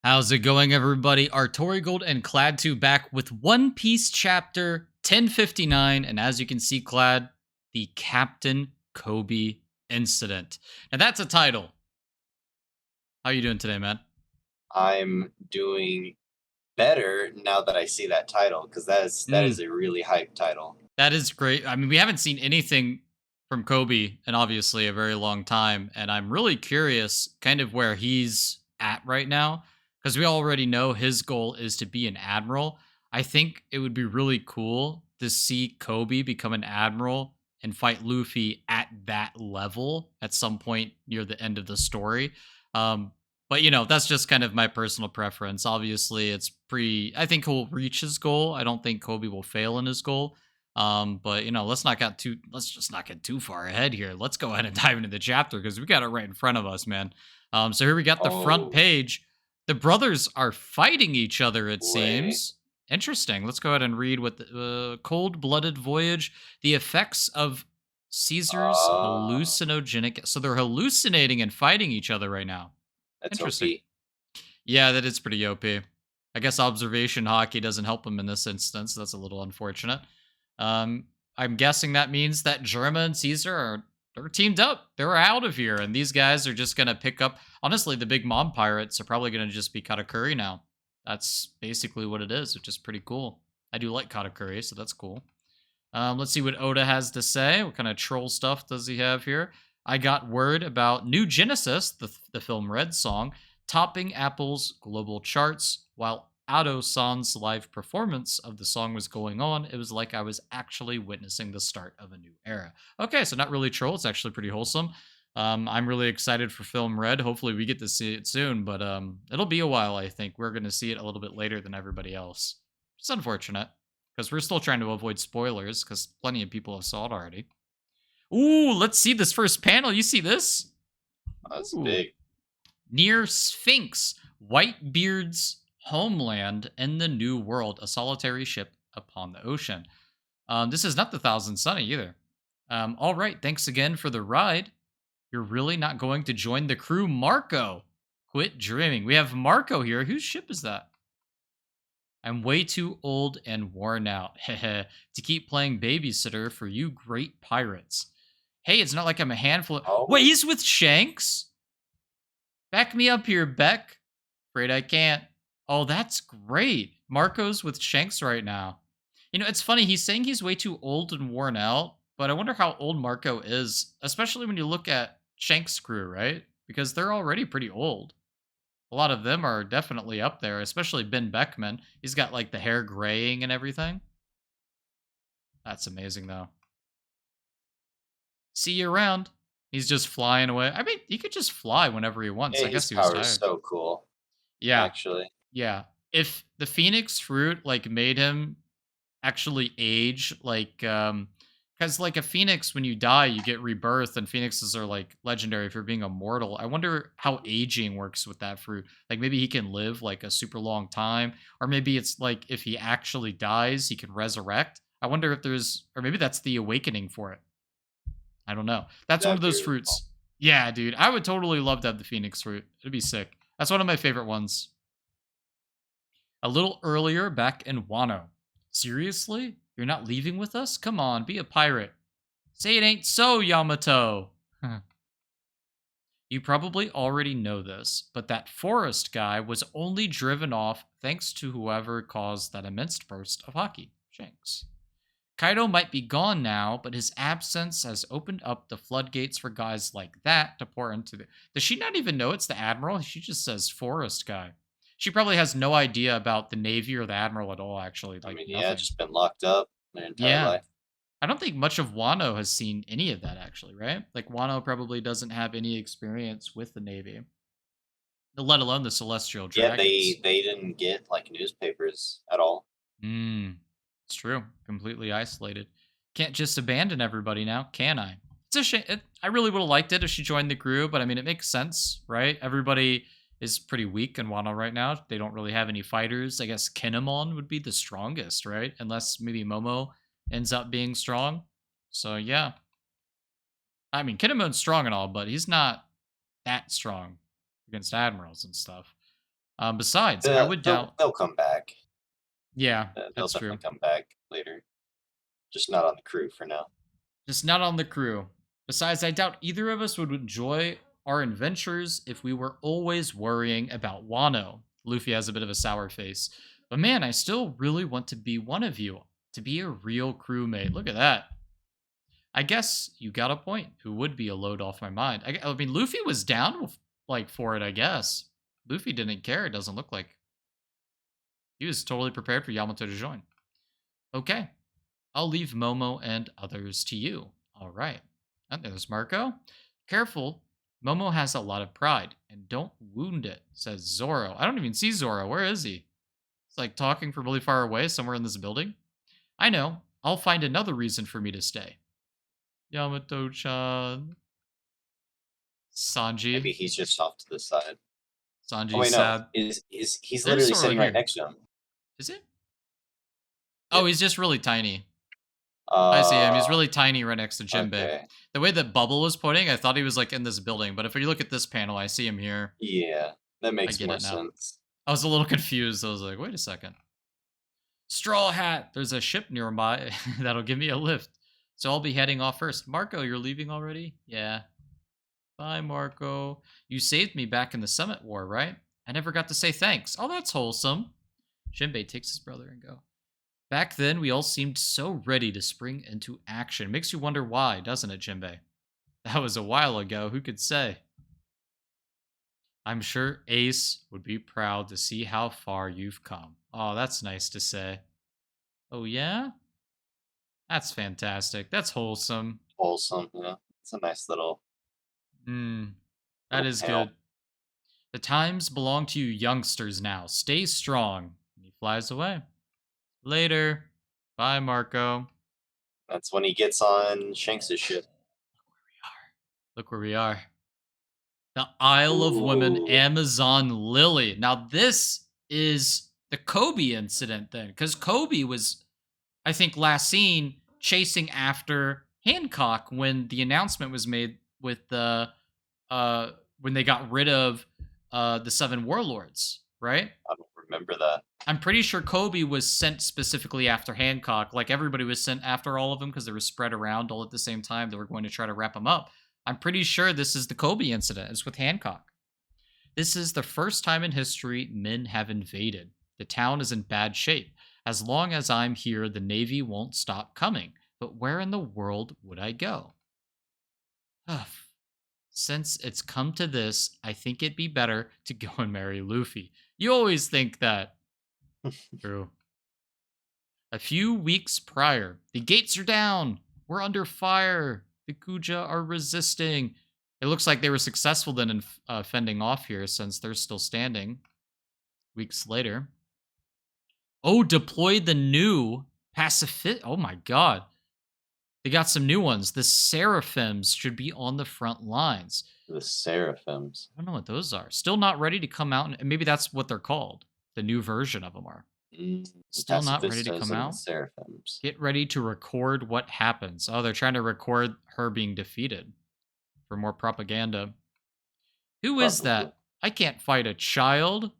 How's it going, everybody? Artorigold and Clad 2 back with One Piece chapter 1059. And as you can see, Clad, the Captain Kobe incident. Now, that's a title. How you doing today, man? I'm doing better now that I see that title because that is Mm, a really hype title. that is great. I mean, we haven't seen anything from Kobe in obviously a very long time. And I'm really curious kind of where he's at right now because we already know his goal is to be an admiral. I think it would be really cool to see Kobe become an admiral and fight Luffy at that level at some point near the end of the story. Um, but that's just kind of my personal preference. Obviously, I think he'll reach his goal. I don't think Kobe will fail in his goal. But let's just not get too far ahead here. Let's go ahead and dive into the chapter because we got it right in front of us, man. So here we got the front Oh, page. The brothers are fighting each other, it boy. seems. Interesting. Let's go ahead and read what the cold-blooded voyage, the effects of Caesar's Uh, hallucinogenic. So they're hallucinating and fighting each other right now. that's Interesting. OP. Yeah, that is pretty OP. I guess observation hockey doesn't help him in this instance. That's a little unfortunate. I'm guessing that means that Germa and Caesar they're teamed up. They're out of here, and these guys are just gonna pick up. Honestly, the big mom pirates are probably gonna just be Katakuri now. That's basically what it is, which is pretty cool. I do like Katakuri, so that's cool. Let's see what Oda has to say. What kind of troll stuff does he have here? I got word about New Genesis, the film Red song, topping Apple's global charts. While Ado-san's live performance of the song was going on, it was like I was actually witnessing the start of a new era. Okay, so not really troll. It's actually pretty wholesome. I'm really excited for film Red. Hopefully, we get to see it soon, but it'll be a while. I think we're going to see it a little bit later than everybody else. It's unfortunate because we're still trying to avoid spoilers because plenty of people have saw it already. Ooh, let's see this first panel. You see this? That's Ooh. big. Near Sphinx, Whitebeard's homeland in the New World, a solitary ship upon the ocean. This is not the Thousand Sunny either. All right, thanks again for the ride. You're really not going to join the crew, Marco. Quit dreaming. We have Marco here. Whose ship is that? I'm way too old and worn out to keep playing babysitter for you great pirates. Hey, it's not like I'm a handful of. Wait, Oh, he's with Shanks? Back me up here, Beck. Afraid I can't. Oh, that's great. Marco's with Shanks right now. It's funny. He's saying he's way too old and worn out, but I wonder how old Marco is, especially when you look at Shanks' crew, right? Because they're already pretty old. A lot of them are definitely up there, especially Ben Beckman. He's got like the hair graying and everything. That's amazing, though. See you around. He's just flying away. I mean, he could just fly whenever he wants. yeah, I his guess he was power is tired. so cool, Yeah, actually. yeah. If the Phoenix fruit like made him actually age, because like a phoenix, when you die, you get rebirth, and phoenixes are like legendary for being immortal. I wonder how aging works with that fruit. Like maybe he can live like a super long time, or maybe it's like if he actually dies, he can resurrect. I wonder if or maybe that's the awakening for it. I don't know. That's one of That'd be those really cool. fruits. Yeah, dude. I would totally love to have the Phoenix fruit. It'd be sick. That's one of my favorite ones. A little earlier back in Wano. Seriously? You're not leaving with us? Come on, be a pirate. Say it ain't so, Yamato. You probably already know this, but that forest guy was only driven off thanks to whoever caused that immense burst of hockey. Shanks. Kaido might be gone now, but his absence has opened up the floodgates for guys like that to pour into the. Does she not even know it's the Admiral? She just says forest guy. She probably has no idea about the Navy or the Admiral at all, actually. I Like, mean, yeah, nothing. just been locked up their entire Yeah. life. I don't think much of Wano has seen any of that, actually, right? Like, Wano probably doesn't have any experience with the Navy, let alone the Celestial Yeah, they Dragons. they didn't get like newspapers at all. Hmm. It's true. Completely isolated. Can't just abandon everybody now, can I? It's a shame. I really would have liked it if she joined the crew, but I mean, it makes sense, right? Everybody is pretty weak in Wano right now. They don't really have any fighters. I guess Kinemon would be the strongest, right? Unless maybe Momo ends up being strong. So yeah, I mean, Kinemon's strong and all, but he's not that strong against admirals and stuff. Besides, I would doubt. They'll come back. Yeah, They'll that's true. definitely come back later. Just not on the crew for now. Just not on the crew. Besides, I doubt either of us would enjoy our adventures if we were always worrying about Wano. Luffy has a bit of a sour face. But man, I still really want to be one of you, to be a real crewmate. Look at that. I guess you got a point. Who would be a load off my mind? I mean, Luffy was down with, like for it, I guess. Luffy didn't care, it doesn't look like. He was totally prepared for Yamato to join. Okay. I'll leave Momo and others to you. All right. And there's Marco. Careful. Momo has a lot of pride, and don't wound it, says Zoro. I don't even see Zoro. Where is he? It's like talking from really far away, somewhere in this building. I know. I'll find another reason for me to stay. Yamato-chan. Sanji. Maybe he's just off to the side. Oh Sanji's wait, no. sad. He's There's literally Zoro sitting right here. next to him. Is it? Yep. Oh, he's just really tiny. I see him. He's really tiny right next to Jinbei. Okay. The way that Bubble was pointing, I thought he was like in this building. But if you look at this panel, I see him here. Yeah, that I makes get more it now. sense. I was a little confused. I was like, wait a second. Straw Hat. There's a ship nearby that'll give me a lift. So I'll be heading off first. Marco, you're leaving already? Yeah. Bye, Marco. You saved me back in the Summit War, right? I never got to say thanks. Oh, that's wholesome. Jinbei takes his brother and go. Back then, we all seemed so ready to spring into action. Makes you wonder why, doesn't it, Jinbei? That was a while ago. Who could say? I'm sure Ace would be proud to see how far you've come. Oh, that's nice to say. Oh, yeah? That's fantastic. That's wholesome. Wholesome, yeah. It's a nice little That is panel. good. The times belong to you youngsters now. Stay strong. And he flies away. Later. Bye, Marco. That's when he gets on Shanks' ship. Look where we are. The Isle of Women, Ooh. Amazon Lily. Now, this is the Kobe incident then, because Kobe was, I think, last seen chasing after Hancock when the announcement was made with the, when they got rid of the Seven Warlords, right? I don't remember that. I'm pretty sure Kobe was sent specifically after Hancock. Like everybody was sent after all of them because they were spread around all at the same time. They were going to try to wrap them up. I'm pretty sure this is the Kobe incident. It's with Hancock. This is the first time in history men have invaded. The town is in bad shape. As long as I'm here, the Navy won't stop coming. But where in the world would I go? Since it's come to this, I think it'd be better to go and marry Luffy. You always think that. True. A few weeks prior, the gates are down. We're under fire. The Kuja are resisting. It looks like they were successful then in fending off here since they're still standing. Weeks later. Oh, deployed the new pacifist. Oh my god. They got some new ones. The Seraphims should be on the front lines. The Seraphims. I don't know what those are. Still not ready to come out. And maybe that's what they're called. The new version of them are. Still not ready to come out. Seraphims. Get ready to record what happens. Oh, they're trying to record her being defeated for more propaganda. Who is that? I can't fight a child.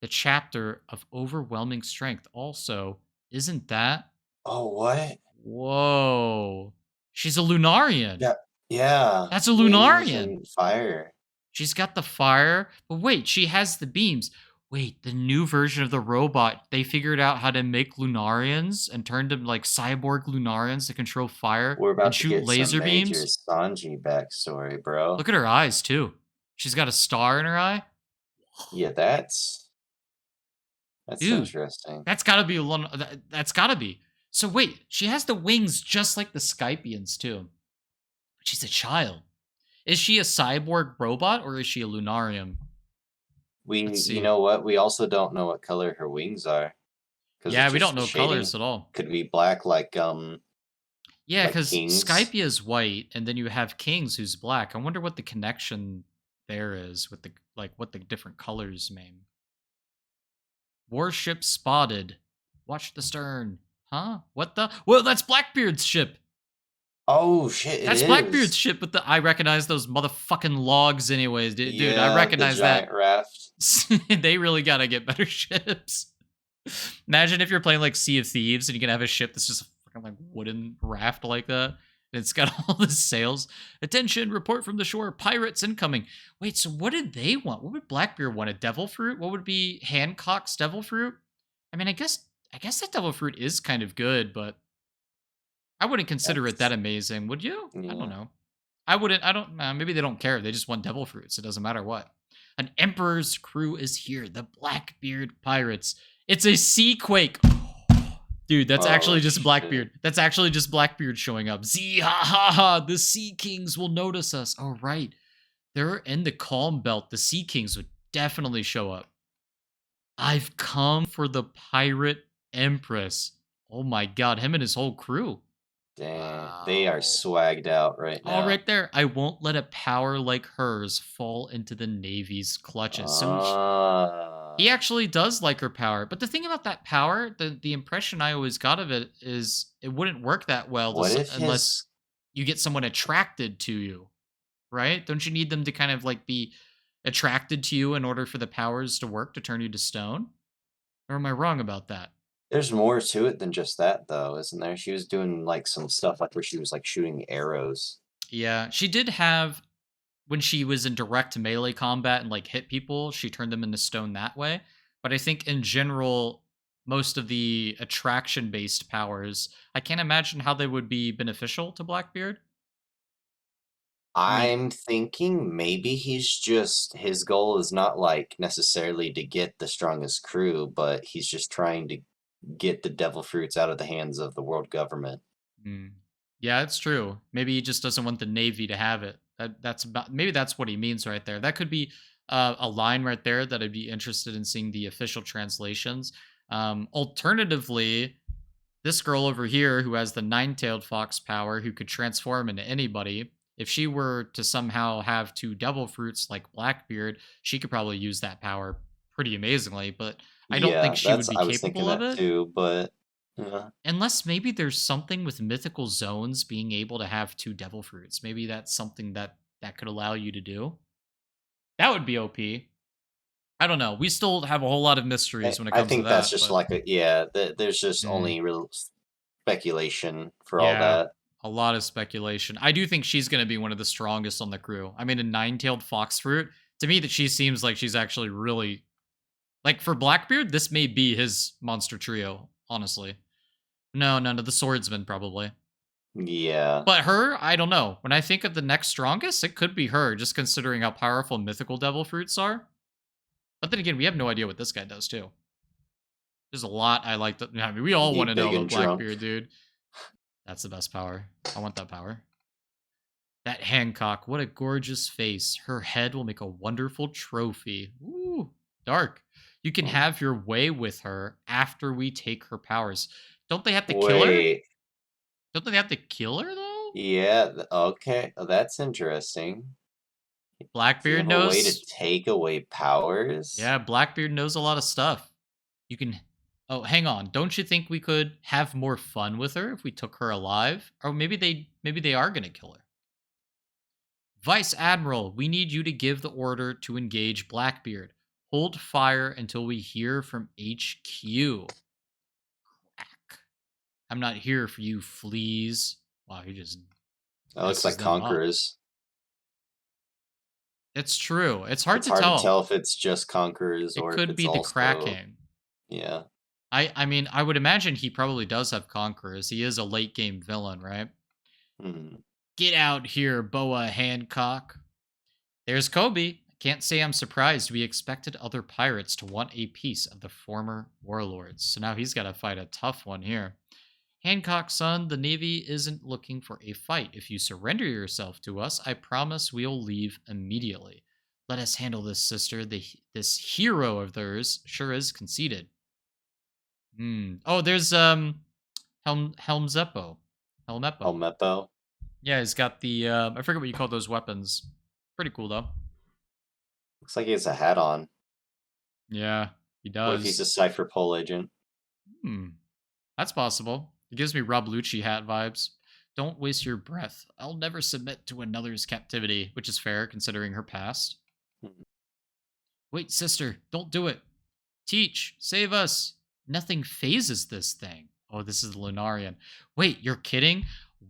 The chapter of overwhelming strength. Also, isn't that? Oh, what? Whoa. She's a Lunarian. Yeah. Yeah. That's a Lunarian. Fire. She's got the fire. But wait, she has the beams. Wait, the new version of the robot, they figured out how to make Lunarians and turned them like cyborg Lunarians to control fire We're about and to shoot get laser some major beams. Sanji backstory, bro. Look at her eyes, too. She's got a star in her eye. Yeah, that's Dude, interesting. That's gotta be that's gotta be. So wait, she has the wings just like the Skypians, too. But she's a child. Is she a cyborg robot or is she a Lunarian? You know what? We also don't know what color her wings are. Yeah, we don't know colors at all. Could be black, like yeah, because Kings. Skypia is white, and then you have Kings who's black. I wonder what the connection there is with the what the different colors mean. Warship spotted. Watch the stern. Huh? What the? Well, that's Blackbeard's ship. Oh shit! It That's Blackbeard's is. ship, but I recognize those motherfucking logs anyways, dude. I Yeah, the recognize giant that. raft. They really gotta get better ships. Imagine if you're playing like Sea of Thieves and you can have a ship that's just a fucking like wooden raft like that. And it's got all the sails. Attention, report from the shore. Pirates incoming. Wait, so what did they want? What would Blackbeard want? A devil fruit? What would be Hancock's devil fruit? I mean, I guess that devil fruit is kind of good, but I wouldn't consider it that That's amazing, would you? I don't yeah. know. I wouldn't. I don't. Maybe they don't care. They just want devil fruits. It doesn't matter what. An emperor's crew is here. The Blackbeard pirates. It's a sea quake. Dude, that's Oh actually just shit! Blackbeard. That's actually just Blackbeard showing up. Z ha ha ha. The Sea Kings will notice us. Oh right, they're in the calm belt. The Sea Kings would definitely show up. I've come for the pirate empress. Oh my god, him and his whole crew. Dang, they are Wow. swagged out right All now. right there. I won't let a power like hers fall into the Navy's clutches. So he Ah, actually does like her power. But the thing about that power, the impression I always got of it is it wouldn't work that well what if unless his? you get someone attracted to you, right? Don't you need them to kind of like be attracted to you in order for the powers to work to turn you to stone? Or am I wrong about that? There's more to it than just that, though, isn't there? She was doing like some stuff like where she was like shooting arrows. Yeah, she did have when she was in direct melee combat and like hit people, she turned them into stone that way. But I think in general, most of the attraction based powers, I can't imagine how they would be beneficial to Blackbeard. I mean, I'm thinking maybe he's just his goal is not like necessarily to get the strongest crew, but he's just trying to get the devil fruits out of the hands of the world government. hmm. Yeah, it's true. Maybe he just doesn't want the Navy to have it. That's about maybe that's what he means right there. That could be a line right there that I'd be interested in seeing the official translations. Alternatively, this girl over here who has the nine-tailed fox power, who could transform into anybody, if she were to somehow have two devil fruits like Blackbeard, she could probably use that power pretty amazingly. But I don't think Yeah, she would that's be I was thinking capable of that it. too, but yeah. Unless maybe there's something with mythical zones being able to have two devil fruits. Maybe that's something that could allow you to do. That would be OP. I don't know. We still have a whole lot of mysteries when it I comes to think that's that, just but like a yeah, there's just mm, only real speculation for all yeah, that. a lot of speculation. I do think she's going to be one of the strongest on the crew. I mean, a nine-tailed fox fruit, to me that she seems like she's actually really like for Blackbeard, this may be his monster trio, honestly. No, none of the swordsman probably. Yeah. But her, I don't know. When I think of the next strongest, it could be her, just considering how powerful mythical devil fruits are. But then again, we have no idea what this guy does too. There's a lot I like. I mean, we all Be want to know big and about drunk. Blackbeard, dude. That's the best power. I want that power. That Hancock, what a gorgeous face. Her head will make a wonderful trophy. Ooh, dark. You can Mm. have your way with her after we take her powers. Don't they have to kill her? Wait. Don't they have to kill her though? Yeah, okay. Oh, that's interesting. Do you Blackbeard have a way to knows. take away powers? Yeah, Blackbeard knows a lot of stuff. You can. Oh, hang on. Don't you think we could have more fun with her if we took her alive? Or maybe they are gonna kill her. Vice Admiral, we need you to give the order to engage Blackbeard. Hold fire until we hear from HQ. Crack. I'm not here for you, fleas. Wow, he just That looks messes like them up. conquerors. It's true. It's hard It's to hard to tell. tell if it's just conquerors It or if could it's be the also cracking. yeah. I mean, I would imagine he probably does have conquerors. He is a late game villain, right? Hmm. Get out here, Boa Hancock. There's Kobe. I can't say I'm surprised. We expected other pirates to want a piece of the former warlords. So now he's got to fight a tough one here. Hancock, son, the Navy isn't looking for a fight. If you surrender yourself to us, I promise we'll leave immediately. Let us handle this, sister. This hero of theirs sure is conceited. Hmm. Oh, there's Helmzeppo. Helmeppo. Helmeppo. Yeah, he's got the I forget what you call those weapons. Pretty cool though. Looks like he has a hat on. Yeah, he What if he's a does. Cypher Pole agent? Hmm. That's possible. It gives me Rob Lucci hat vibes. Don't waste your breath. I'll never submit to another's captivity, which is fair considering her past. Hmm. Wait, sister, don't do it. Teach, save us. Nothing phases this thing. Oh, this is the Lunarian. Wait, you're kidding?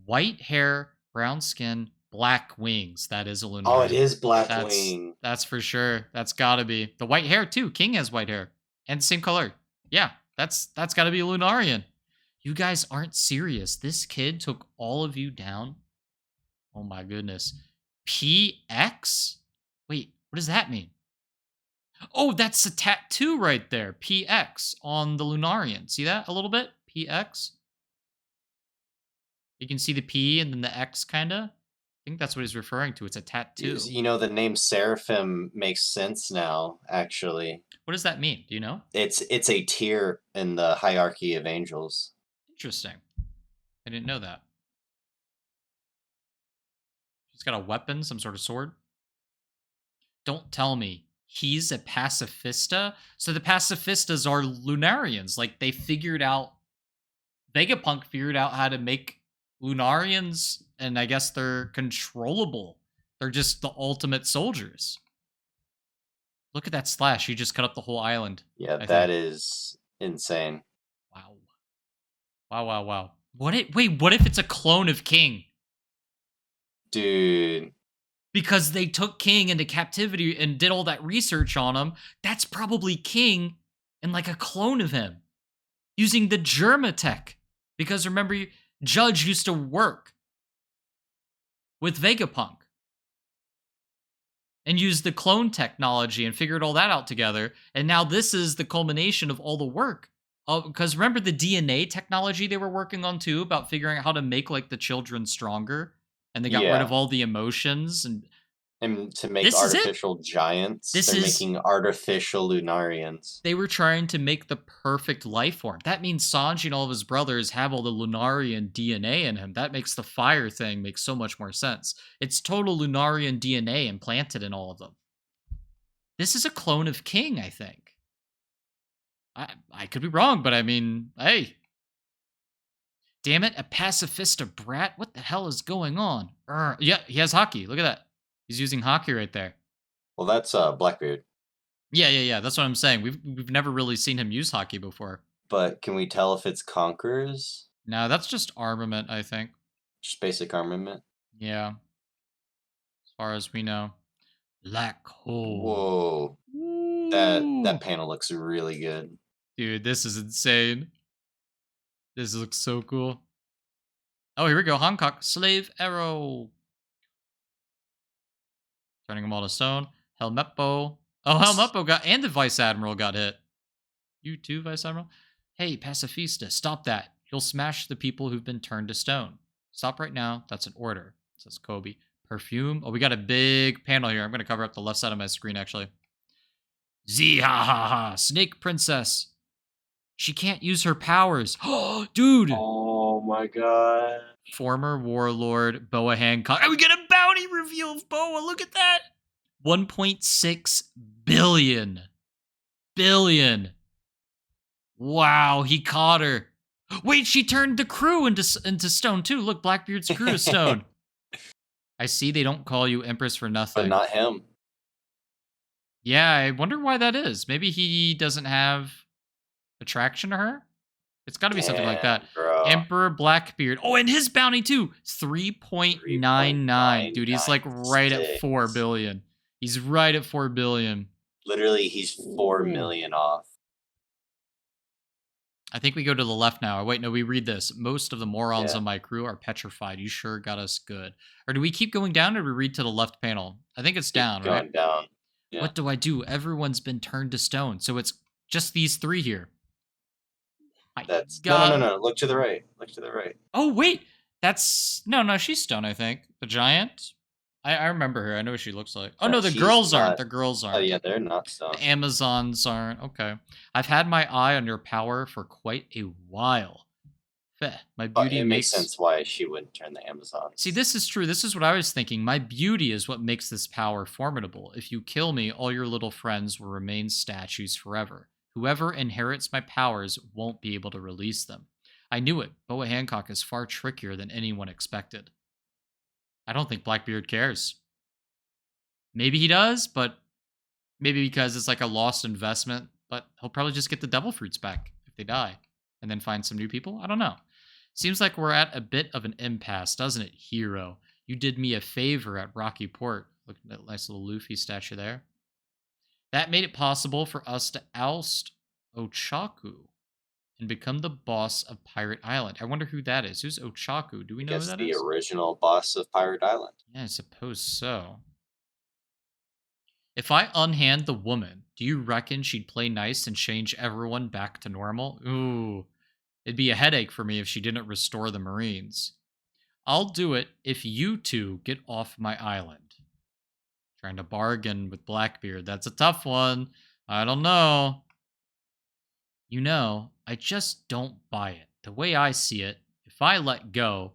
White hair, brown skin, black wings. That is a Oh, it Lunarian. is That's Blackwing. that's for sure. That's gotta be. The white hair too. King has white hair. And same color. Yeah, that's gotta be a Lunarian. You guys aren't serious. This kid took all of you down. Oh my goodness. PX? Wait, what does that mean? Oh, that's a tattoo right there. PX on the Lunarian. See that a little bit? PX. You can see the P and then the X kind of. I think that's what he's referring to. It's a tattoo. The name Seraphim makes sense now, actually. What does that mean? Do you know? It's a tier in the hierarchy of angels. Interesting. I didn't know that. He's got a weapon, some sort of sword. Don't tell me he's a pacifista. So the pacifistas are Lunarians. Like they figured out, Vegapunk figured out how to make Lunarians, and I guess they're controllable. They're just the ultimate soldiers. Look at that slash. He just cut up the whole island. Yeah, I that think. is insane. Wow. Wow. What if it's a clone of King? Dude. Because they took King into captivity and did all that research on him. That's probably King and like a clone of him using the Germatech. Because remember, Judge used to work with Vegapunk and used the clone technology and figured all that out together. And now this is the culmination of all the work. Because remember the DNA technology they were working on too, about figuring out how to make like the children stronger, and they got rid of Yeah. all the emotions. And to make This is it. artificial giants, This they're is making artificial Lunarians. they were trying to make the perfect life form. That means Sanji and all of his brothers have all the Lunarian DNA in him. That makes the fire thing make so much more sense. It's total Lunarian DNA implanted in all of them. This is a clone of King, I think. I could be wrong, but I mean, hey. Damn it, a pacifista brat? What the hell is going on? Yeah, he has hockey. Look at that. He's using hockey right there. Well, that's Blackbeard. Yeah. That's what I'm saying. We've never really seen him use hockey before. But can we tell if it's Conquerors? No, that's just armament, I think. Just basic armament? Yeah. As far as we know. Black hole. Whoa. That panel looks really good. Dude, this is insane. This looks so cool. Oh, here we go. Hancock. Slave arrow. Turning them all to stone. Helmeppo. Oh, Helmeppo got, and the Vice Admiral got hit. You too, Vice Admiral? Hey, pacifista, stop that. You'll smash the people who've been turned to stone. Stop right now. That's an order, says Kobe. Perfume. Oh, we got a big panel here. I'm going to cover up the left side of my screen, actually. Z ha ha ha. Snake Princess. She can't use her powers. Oh, dude. Oh my god. Former warlord Boa Hancock. And we get a bounty reveal of Boa. Look at that. 1.6 billion. Wow, he caught her. Wait, she turned the crew into stone too. Look, Blackbeard's crew is stone. I see they don't call you Empress for nothing. But not him. Yeah, I wonder why that is. Maybe he doesn't have attraction to her? It's got to be something like that. Bro. Emperor Blackbeard. Oh, and his bounty too. 3.99. Dude, he's like right at 4 billion. He's right at 4 billion. Literally, he's 4 million off. I think we go to the left now. Or wait, no, we read this. Most of the morons Yeah. on my crew are petrified. You sure got us good. Or do we keep going down, or do we read to the left panel? I think it's down, Going right? down. Yeah. What do I do? Everyone's been turned to stone. So it's just these three here. My That's God. no. Look to the right. Look to the right. Oh, wait. That's... No, she's stone, I think. The giant? I remember her. I know what she looks like. Oh, no, the She's girls aren't. not- The girls aren't. Oh yeah, they're not stone. The Amazons aren't. Okay. I've had my eye on your power for quite a while. Feh, my But beauty it makes makes sense why she wouldn't turn the Amazon. See, this is true. This is what I was thinking. My beauty is what makes this power formidable. If you kill me, all your little friends will remain statues forever. Whoever inherits my powers won't be able to release them. I knew it. Boa Hancock is far trickier than anyone expected. I don't think Blackbeard cares. Maybe he does, but maybe because it's like a lost investment, but he'll probably just get the devil fruits back if they die and then find some new people. I don't know. Seems like we're at a bit of an impasse, doesn't it, hero? You did me a favor at Rocky Port. Look at that nice little Luffy statue there. That made it possible for us to oust Ochaku and become the boss of Pirate Island. I wonder who that is. Who's Ochaku? Do we I know who guess that the is? original boss of Pirate Island. Yeah, I suppose so. If I unhand the woman, do you reckon she'd play nice and change everyone back to normal? Ooh, it'd be a headache for me if she didn't restore the Marines. I'll do it if you two get off my island. Trying to bargain with Blackbeard. That's a tough one. I don't know. You know, I just don't buy it. The way I see it, if I let go,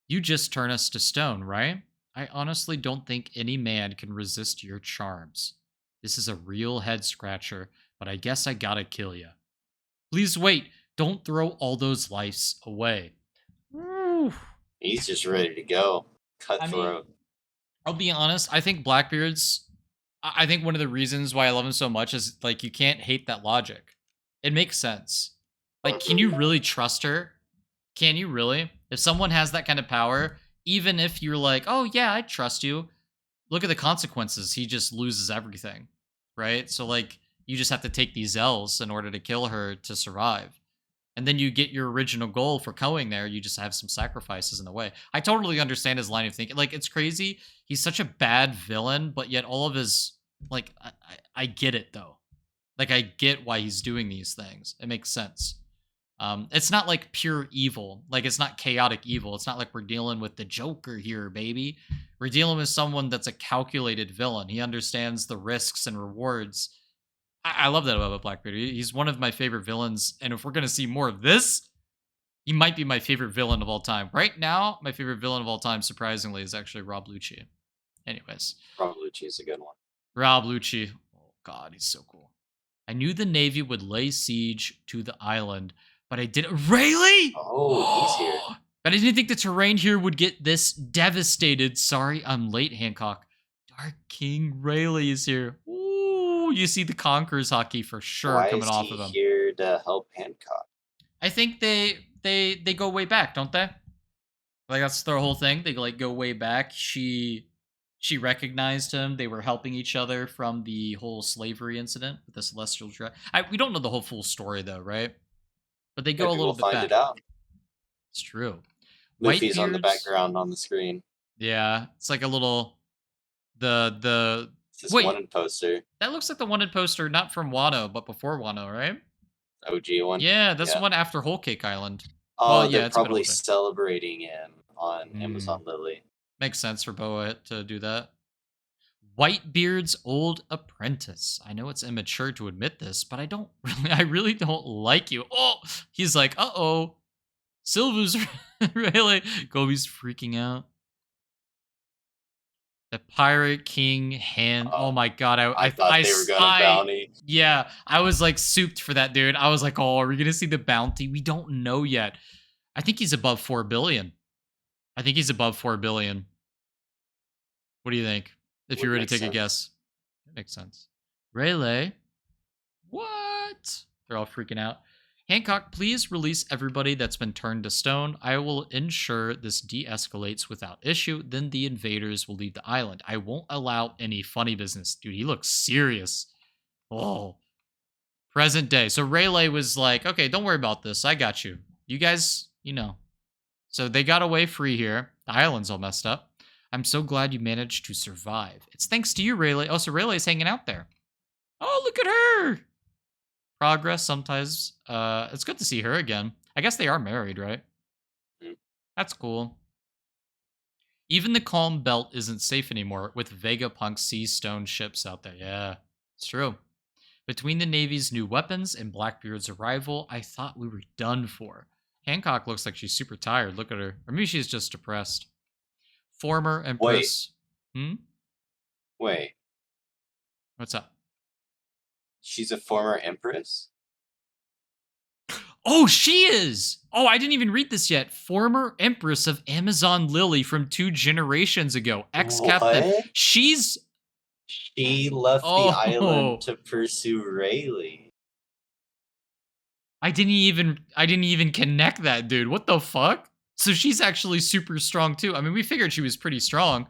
you just turn us to stone, right? I honestly don't think any man can resist your charms. This is a real head scratcher, but I guess I gotta kill you. Please wait. Don't throw all those lives away. Woo. He's just ready to go. I mean, Cutthroat. I'll be honest. I think Blackbeard's. I think one of the reasons why I love him so much is like you can't hate that logic. It makes sense. Like, can you really trust her? Can you really? If someone has that kind of power, even if you're like, oh yeah, I trust you, look at the consequences. He just loses everything, right? So like, you just have to take these L's in order to kill her to survive. And then you get your original goal for going there. You just have some sacrifices in the way. I totally understand his line of thinking. Like, it's crazy. He's such a bad villain, but yet all of his, like, I get it though. Like, I get why he's doing these things. It makes sense. It's not like pure evil. Like, it's not chaotic evil. It's not like we're dealing with the Joker here, baby. We're dealing with someone that's a calculated villain. He understands the risks and rewards. I love that about Blackbeard. He's one of my favorite villains. And if we're going to see more of this, he might be my favorite villain of all time. Right now, my favorite villain of all time, surprisingly, is actually Rob Lucci. Anyways. Rob Lucci's a good one. Rob Lucci. Oh, God, he's so cool. I knew the Navy would lay siege to the island, but I didn't. Really? Oh, he's here. But I didn't think the terrain here would get this devastated. Sorry, I'm late, Hancock. Dark King Rayleigh is here. Ooh, you see the Conquerors hockey for sure Why coming is off he of him. here to help Hancock? I think they go way back, don't they? Like that's their whole thing. They like go way back. She recognized him. They were helping each other from the whole slavery incident with the Celestial Dragon. We don't know the whole full story though, right? But they go Maybe a little we'll bit find back. it out. It's true. Luffy's on the Whitebeards- background on the screen. Yeah, it's like a little the It's this wait. wanted poster. That looks like the wanted poster, not from Wano, but before Wano, right? OG one. Yeah, that's the one after Whole Cake Island. Oh, Well, yeah, they're it's a bit probably older. celebrating him on Hmm. Amazon Lily. Makes sense for Boa to do that. Whitebeard's old apprentice. I know it's immature to admit this, but I really don't like you. Oh, he's like, uh-oh. Silva's really, Gobi's freaking out. The Pirate King hand. Oh my God. I thought they were going to bounty. Yeah, I was like souped for that, dude. I was like, oh, are we going to see the bounty? We don't know yet. I think he's above 4 billion. I think he's above 4 billion. What do you think? If you were to take a guess. That makes sense. Rayleigh. What? They're all freaking out. Hancock, please release everybody that's been turned to stone. I will ensure this de-escalates without issue. Then the invaders will leave the island. I won't allow any funny business. Dude, he looks serious. Oh. Present day. So Rayleigh was like, okay, don't worry about this. I got you. You guys, you know. So they got away free here. The island's all messed up. I'm so glad you managed to survive. It's thanks to you, Rayleigh. Oh, so Rayleigh's hanging out there. Oh, look at her. Progress sometimes. It's good to see her again. I guess they are married, right? That's cool. Even the Calm Belt isn't safe anymore with Vegapunk Sea Stone ships out there. Yeah, it's true. Between the Navy's new weapons and Blackbeard's arrival, I thought we were done for. Hancock looks like she's super tired. Look at her. Or maybe she's just depressed. Former Empress. Wait. What's up? She's a former Empress? Oh, she is. Oh, I didn't even read this yet. Former Empress of Amazon Lily from 2 generations ago. Ex-captain. What? She's. She left the island Oh, to pursue Rayleigh. I didn't even connect that, dude. What the fuck? So she's actually super strong too. I mean, we figured she was pretty strong.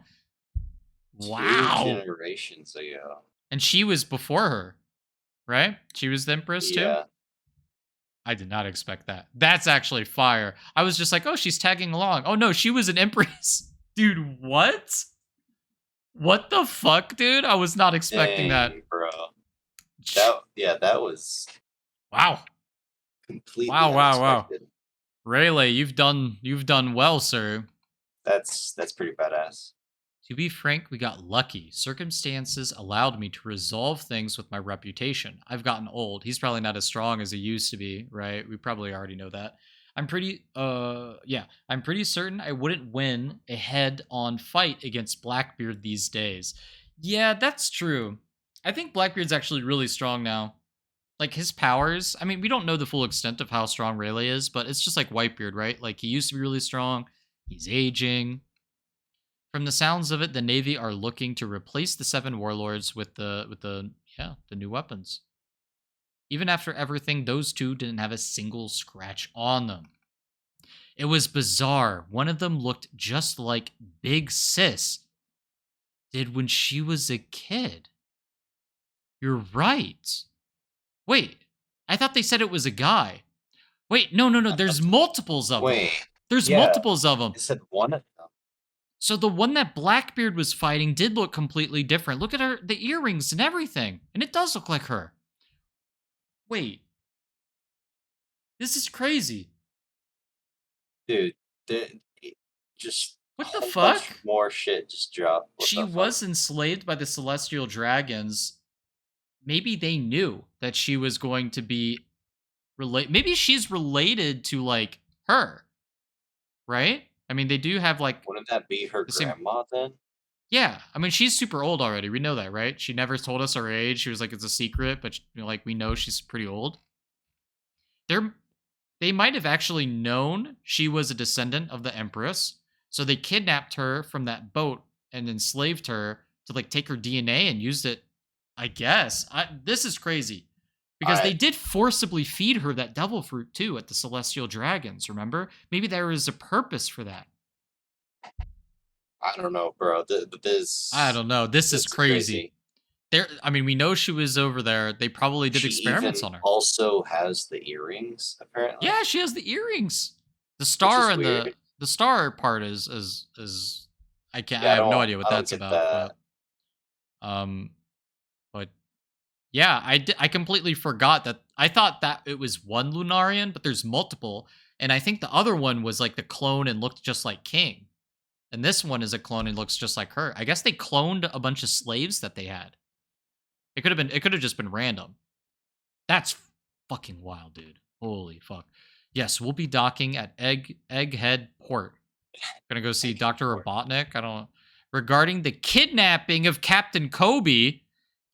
Two Wow. generations ago. And she was before her, right? She was the Empress too? Yeah. I did not expect that. That's actually fire. I was just like, oh, she's tagging along. Oh no, she was an Empress. Dude, what? What the fuck, dude? I was not expecting that. Dang, bro. That was Wow. completely Wow, wow, wow. unexpected. Rayleigh, you've done well, sir. That's pretty badass. To be frank, we got lucky. Circumstances allowed me to resolve things with my reputation. I've gotten old. He's probably not as strong as he used to be, right? We probably already know that. I'm pretty certain I wouldn't win a head-on fight against Blackbeard these days. Yeah, that's true. I think Blackbeard's actually really strong now. Like his powers, I mean, we don't know the full extent of how strong Rayleigh is, but it's just like Whitebeard, right? Like he used to be really strong. He's aging. From the sounds of it, the Navy are looking to replace the 7 warlords with the new weapons. Even after everything, those 2 didn't have a single scratch on them. It was bizarre. One of them looked just like Big Sis did when she was a kid. You're right. Wait, I thought they said it was a guy. Wait, no. There's multiples of them. Wait. There's Yeah. multiples of them. I said one of them. So the one that Blackbeard was fighting did look completely different. Look at her, the earrings and everything. And it does look like her. Wait. This is crazy. Dude, just What the a whole bunch fuck? more shit just dropped. What She the fuck? was enslaved by the celestial dragons. Maybe they knew that she was going to be maybe she's related to like her. Right? I mean, they do have like Wouldn't that be her the same. grandma then? Yeah, I mean, she's super old already. We know that, right? She never told us her age. She was like, it's a secret, but like we know she's pretty old. They're they might have actually known she was a descendant of the Empress, so they kidnapped her from that boat and enslaved her to like take her DNA and used it. I guess this is crazy because they I did forcibly feed her that devil fruit too at the Celestial Dragons. Remember? Maybe there was a purpose for that. I don't know, bro. I don't know. This is This is crazy. crazy. I mean, we know she was over there. They probably did She experiments even on her. also has the earrings, apparently. Yeah, she has the earrings. The Which star is and weird. the star part is I can't. I Yeah, have no idea what I don't that's get about. that. Um, but yeah, I completely forgot that. I thought that it was one Lunarian, but there's multiple, and I think the other one was like the clone and looked just like King, and this one is a clone and looks just like her. I guess they cloned a bunch of slaves that they had. It could have been. It could have just been random. That's fucking wild, dude. Holy fuck. Yes, we'll be docking at Egghead Port. Gonna go see Dr. Robotnik. I don't know. Regarding the kidnapping of Captain Kobe,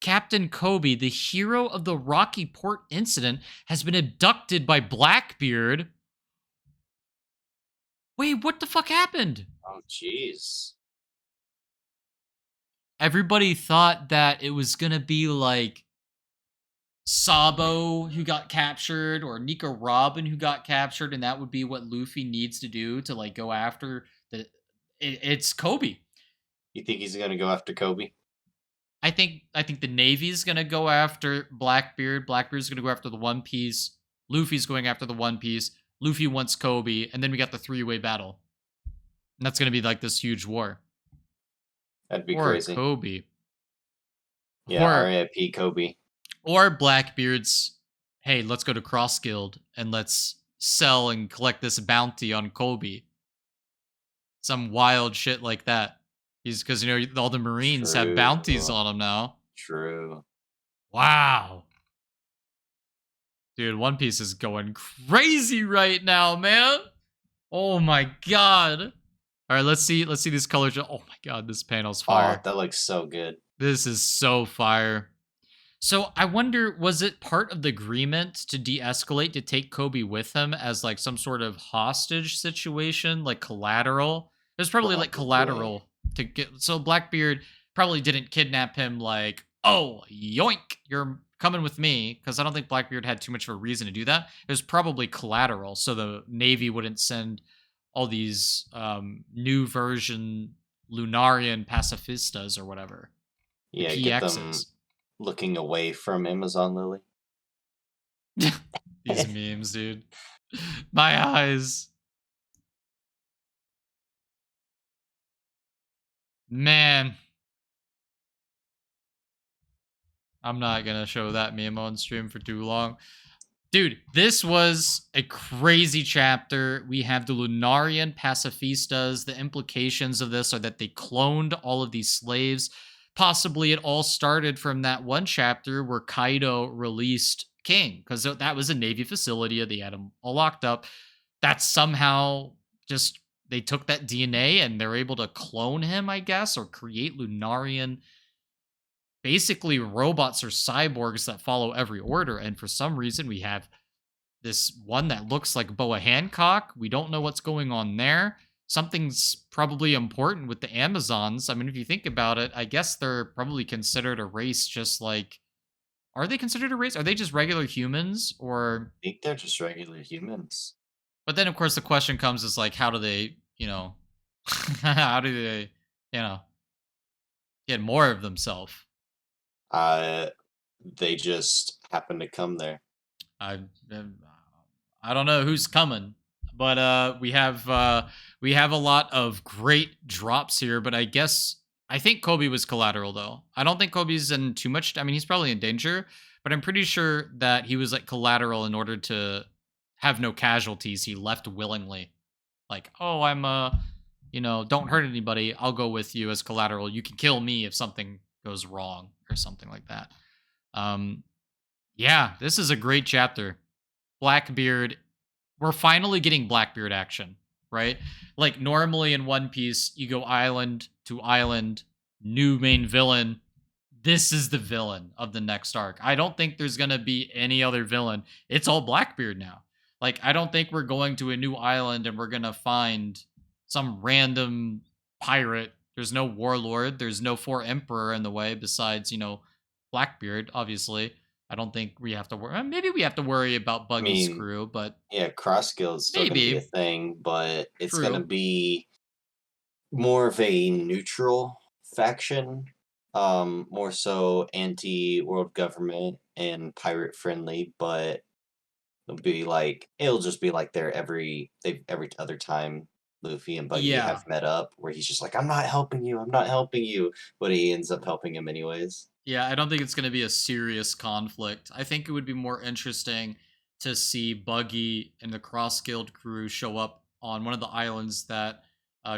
Captain Kobe, the hero of the Rocky Port incident, has been abducted by Blackbeard. Wait, what the fuck happened? Oh, jeez. Everybody thought that it was gonna be like Sabo who got captured or Nico Robin who got captured, and that would be what Luffy needs to do to like go after it's Kobe. You think he's gonna go after Kobe? I think the Navy's gonna go after Blackbeard. Blackbeard's gonna go after the One Piece. Luffy's going after the One Piece. Luffy wants Kobe, and then we got the 3-way battle. And that's gonna be like this huge war. That'd be Or crazy. Kobe. Yeah, Or R.I.P. Kobe. or Blackbeard's, hey, let's go to Cross Guild and let's sell and collect this bounty on Kobe. Some wild shit like that. He's because all the Marines have bounties True. on them now. True. Wow. Dude, One Piece is going crazy right now, man. Oh my god. All right, let's see these colors. Oh my god, this panel's fire. Oh, that looks so good. This is so fire. So I wonder, was it part of the agreement to de-escalate to take Kobe with him as like some sort of hostage situation, like collateral? There's probably like Probably. collateral to get. So Blackbeard probably didn't kidnap him. Like, oh, yoink, you're coming with me, because I don't think Blackbeard had too much of a reason to do that. It was probably collateral, so the Navy wouldn't send all these new version Lunarian pacifistas or whatever, the Yeah, get them PXs. looking away from Amazon Lily. These memes, dude. My eyes. Man, I'm not gonna show that meme on stream for too long. Dude, this was a crazy chapter. We have the Lunarian pacifistas. The implications of this are that they cloned all of these slaves. Possibly it all started from that one chapter where Kaido released King, because that was a Navy facility. They had him all locked up. That's somehow just they took that DNA and they're able to clone him, I guess, or create Lunarian, basically robots or cyborgs that follow every order. And for some reason, we have this one that looks like Boa Hancock. We don't know what's going on there. Something's probably important with the Amazons. I mean, if you think about it, I guess they're probably considered a race, just like, are they considered a race? Are they just regular humans? Or, I think they're just regular humans. but then of course the question comes is like, how do they, how do they, you know, get more of themselves? Uh, they just happen to come there. I um, I don't know who's coming, but we have a lot of great drops here. But I think Kobe was collateral though. I don't think Kobe's in too much. I mean, he's probably in danger, but I'm pretty sure that he was like collateral in order to have no casualties. He left willingly, like, oh, don't hurt anybody. I'll go with you as collateral. You can kill me if something goes wrong or something like that. Um, yeah, this is a great chapter. Blackbeard, we're finally getting Blackbeard action, right? Like normally in One Piece, you go island to island, new main villain. This is the villain of the next arc. I don't think there's going to be any other villain. It's all Blackbeard now. Like, I don't think we're going to a new island and we're going to find some random pirate. There's no warlord. There's no four emperor in the way besides, Blackbeard, obviously. I don't think we have to worry. Maybe we have to worry about I Buggy's mean, crew, but yeah, cross guild's still going to be a maybe. thing, but it's going to True. be more of a neutral faction, more so anti-world government and pirate friendly, but it'll just be like every other time Luffy and Buggy have Yeah. met up where he's just like, I'm not helping you, I'm not helping you, but he ends up helping him anyways. Yeah, I don't think it's going to be a serious conflict. I think it would be more interesting to see Buggy and the Cross Guild crew show up on one of the islands that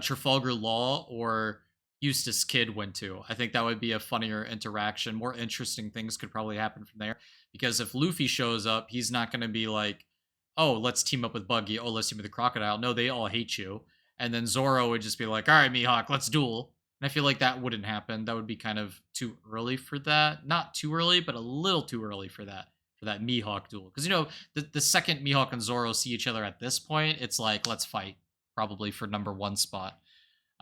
Trafalgar Law or Eustace Kid went to. I think that would be a funnier interaction. More interesting things could probably happen from there. Because if Luffy shows up, he's not going to be like, oh, let's team up with Buggy. Oh, let's team up with the Crocodile. No, they all hate you. And then Zoro would just be like, all right, Mihawk, let's duel. And I feel like that wouldn't happen. That would be kind of too early for that. Not too early, but a little too early for that Mihawk duel. Because the second Mihawk and Zoro see each other at this point, it's like, let's fight, probably for number one spot.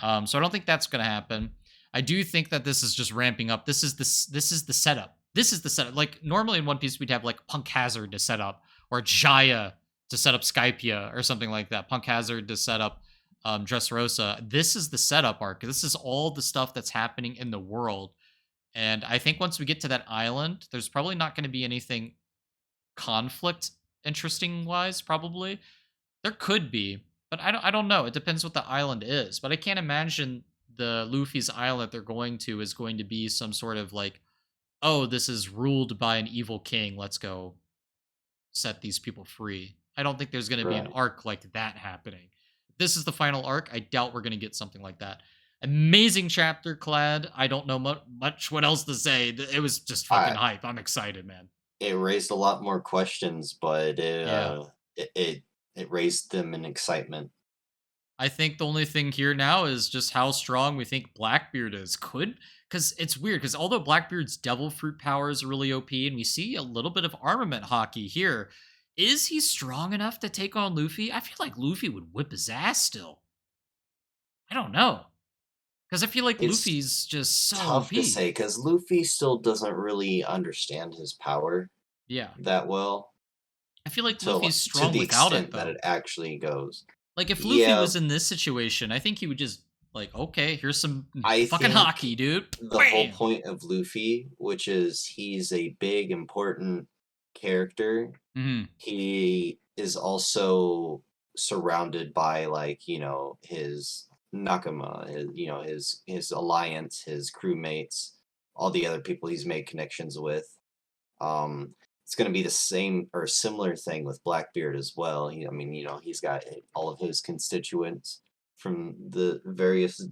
So I don't think that's gonna happen. I do think that this is just ramping up. This is the setup. This is the setup. Like normally in One Piece we'd have like Punk Hazard to set up, or Jaya to set up Skypia or something like that. Punk Hazard to set up Dressrosa. This is the setup arc. This is all the stuff that's happening in the world. And I think once we get to that island, there's probably not going to be anything conflict interesting wise, probably. There could be, but I don't know. It depends what the island is. But I can't imagine the Luffy's island they're going to is going to be some sort of like, oh, this is ruled by an evil king. Let's go set these people free. I don't think there's going to be an Right. arc like that happening. If this is the final arc, I doubt we're going to get something like that. Amazing chapter, Clad. I don't know much what else to say. It was just fucking I hype. I'm excited, man. It raised a lot more questions, but Yeah. it raised them in excitement. I think the only thing here now is just how strong we think Blackbeard is. Because it's weird, because although Blackbeard's devil fruit power is really OP, and we see a little bit of armament hockey here, is he strong enough to take on Luffy? I feel like Luffy would whip his ass still. I don't know. Because I feel like It's Luffy's just so tough to OP. say because Luffy still doesn't really understand his power Yeah. that well I feel like to Luffy's to strong the without it, extent that though. it actually goes. Like, if Luffy Yeah, was in this situation, I think he would just, like, okay, here's some I fucking think hockey, dude. the whole Bam! point of Luffy, which is he's a big important character, Hmm. he is also surrounded by like, his nakama, his alliance, his crewmates, all the other people he's made connections with. It's going to be the same or similar thing with Blackbeard as well. I mean, he's got all of his constituents from the various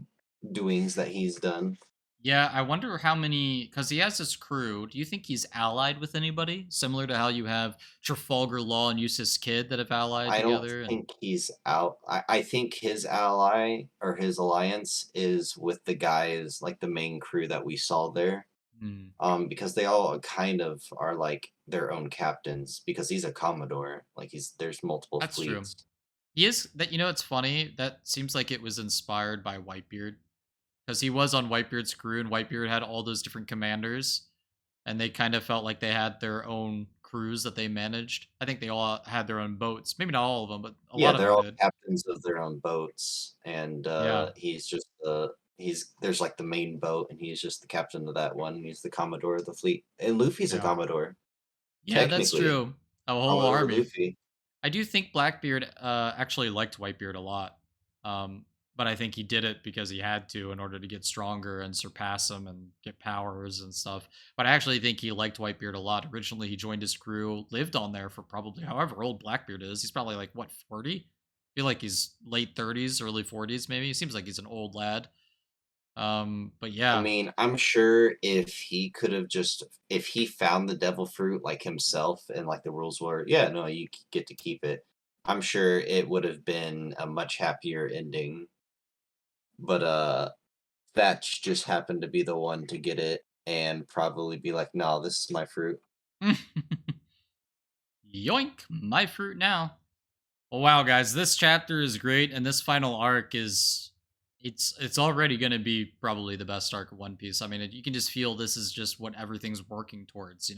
doings that he's done. Yeah, I wonder how many, because he has his crew. Do you think he's allied with anybody? Similar to how you have Trafalgar Law and Eustace Kid that have allied I don't together? And think he's out. I think his ally or his alliance is with the guys like the main crew that we saw there. hmm, Because they all kind of are like their own captains because he's a commodore. Like there's multiple that's true. fleets. He is that, it's funny. That seems like it was inspired by Whitebeard, because he was on Whitebeard's crew, and Whitebeard had all those different commanders, and they kind of felt like they had their own crews that they managed. I think they all had their own boats. Maybe not all of them, but a Yeah, lot of they're them all did. captains of their own boats, and Yeah, he's just he's there's like the main boat, and he's just the captain of that one. He's the commodore of the fleet, and Luffy's a yeah, commodore yeah. That's technically. true. A whole Commodore army. Luffy. I do think Blackbeard actually liked Whitebeard a lot, um, but I think he did it because he had to in order to get stronger and surpass him and get powers and stuff. But I actually think he liked Whitebeard a lot. Originally, he joined his crew, lived on there for probably however old Blackbeard is. He's probably like what 40. I feel like he's late 30s, early 40s, maybe. He seems like he's an old lad. But I yeah, mean, I'm sure if he found the devil fruit like himself and like the rules were, yeah, no, you get to keep it. I'm sure it would have been a much happier ending. But Thatch just happened to be the one to get it and probably be like, "No, this is my fruit." yoink, my fruit now. Well, wow, guys, this chapter is great, and this final arc is it's already going to be probably the best arc of One Piece. I mean, you can just feel this is just what everything's working towards.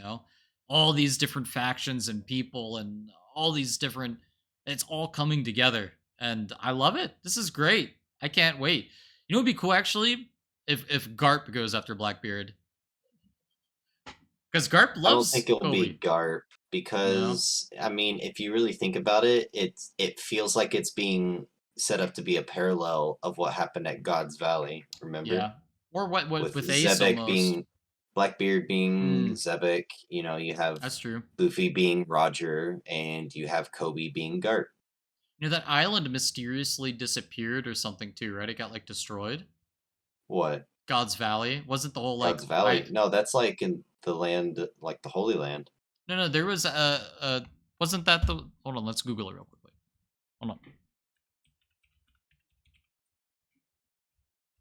All these different factions and people, and all these different. It's all coming together, and I love it. This is great. I can't wait. It'd be cool actually if Garp goes after Blackbeard, because Garp I don't loves think it'll be Kobe. Garp No, because I mean, if you really think about it, it feels like it's being set up to be a parallel of what happened at God's Valley. Remember, yeah, or what with with Ace almost. Blackbeard being Mm, Zebek. You have that's true. Luffy being Roger, and you have Kobe being Garp. That island mysteriously disappeared or something too, right? It got like destroyed. What? God's Valley wasn't the whole like God's Valley? I No, that's like in the land, like the Holy Land. no, there was a wasn't that the hold on, let's Google it real quickly. Hold on.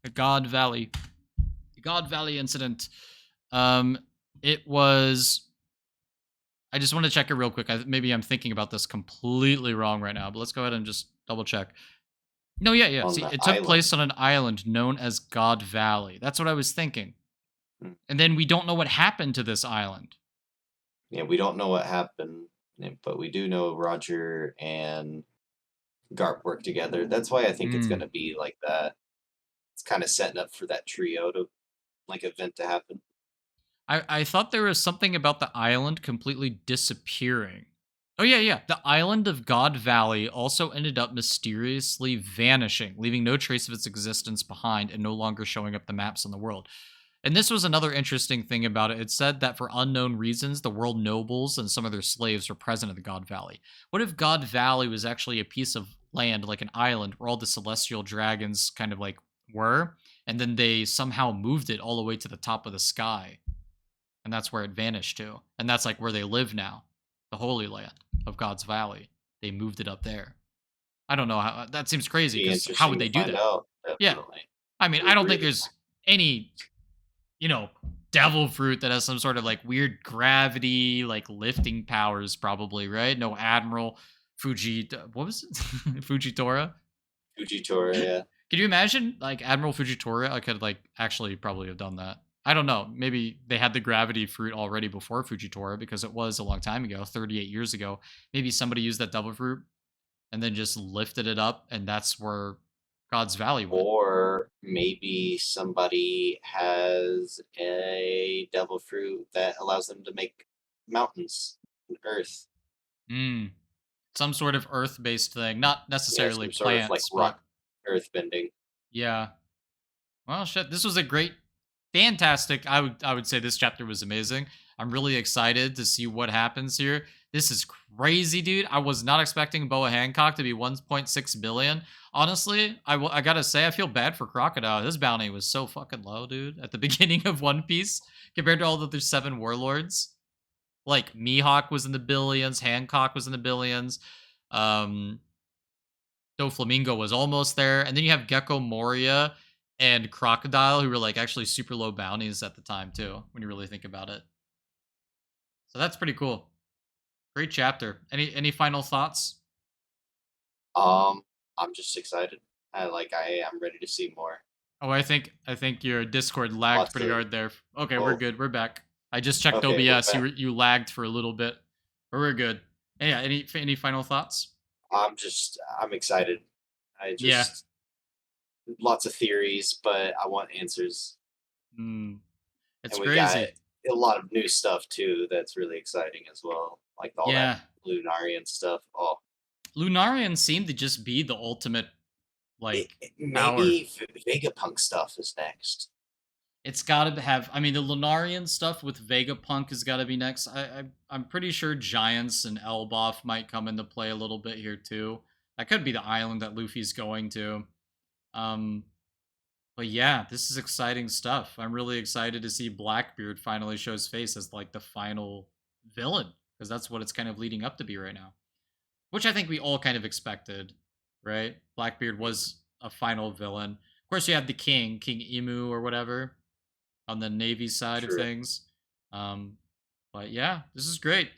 The God Valley. The God Valley incident. Um it was I just want to check it real quick. Maybe I'm thinking about this completely wrong right now, but let's go ahead and just double check. No, yeah, yeah. On See, the it took island. place on an island known as God Valley. That's what I was thinking. Hmm. And then we don't know what happened to this island. Yeah, we don't know what happened, but we do know Roger and Garp work together. That's why I think it's Mm. gonna be like that. It's kind of setting up for that trio to like event to happen. I thought there was something about the island completely disappearing. Oh yeah, yeah. The island of God Valley also ended up mysteriously vanishing, leaving no trace of its existence behind and no longer showing up the maps on the world. And this was another interesting thing about it. It said that for unknown reasons, the world nobles and some of their slaves were present in the God Valley. What if God Valley was actually a piece of land, like an island, where all the celestial dragons kind of like were, and then they somehow moved it all the way to the top of the sky, and that's where it vanished to, and that's like where they live now, the Holy Land of God's Valley. They moved it up there. I don't know how that seems crazy Be because how would interesting to they do find that? out. Yeah. Definitely. I mean, I Would don't think really. there's any, you know, devil fruit that has some sort of like weird gravity, like lifting powers, probably, right? No Admiral what was it? Fujitora? Fujitora, yeah. Could you imagine like Admiral Fujitora? I could like actually probably have done that. I don't know. Maybe they had the gravity fruit already before Fujitora because it was a long time ago, 38 years ago. Maybe somebody used that devil fruit and then just lifted it up, and that's where God's Valley went. Or maybe somebody has a devil fruit that allows them to make mountains and earth. Mm, some sort of earth-based thing, not Yeah, necessarily some sort of like plants, but rock earth bending. yeah. Well, shit, this was a great, fantastic. I would say this chapter was amazing. I'm really excited to see what happens here. This is crazy, dude. I was not expecting Boa Hancock to be 1.6 billion. Honestly, I gotta say, I feel bad for Crocodile. His bounty was so fucking low, dude, at the beginning of One Piece compared to all the other seven warlords. Like Mihawk was in the billions, Hancock was in the billions. Um, Doflamingo was almost there, and then you have Gecko Moria and Crocodile, who were like actually super low bounties at the time too, when you really think about it. So that's pretty cool. Great chapter. Any final thoughts? Um, I'm just excited. I am ready to see more. Oh, I think your Discord lagged Lots pretty of hard there. Okay, we're oh, good. We're back. I just checked okay, we're OBS. You back. you lagged for a little bit, but we're good. Yeah. Any final thoughts? I'm excited. I Yeah. just lots of theories, but I want answers. Mm, it's And we got crazy. a lot of new stuff too that's really exciting as well. Like all that Yeah. Lunarian stuff. Oh, Lunarians seem to just be the ultimate like power. maybe Vegapunk stuff is next. It's got to have. I mean, the Lunarian stuff with Vegapunk has got to be next. I'm pretty sure Giants and Elbaf might come into play a little bit here too. That could be the island that Luffy's going to. Um, but yeah, this is exciting stuff. I'm really excited to see Blackbeard finally show his face as like the final villain because that's what it's kind of leading up to be right now. Which I think we all kind of expected, right? Blackbeard was a final villain. Of course, you had the King, King Emu or whatever, on the Navy side of True. things. Um, but yeah, this is great.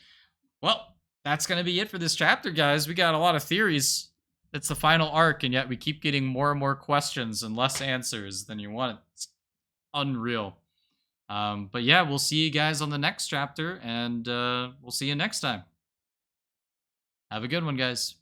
Well, that's going to be it for this chapter, guys. We got a lot of theories. It's the final arc, and yet we keep getting more and more questions and less answers than you want. It's unreal. But yeah, we'll see you guys on the next chapter, and we'll see you next time. Have a good one, guys.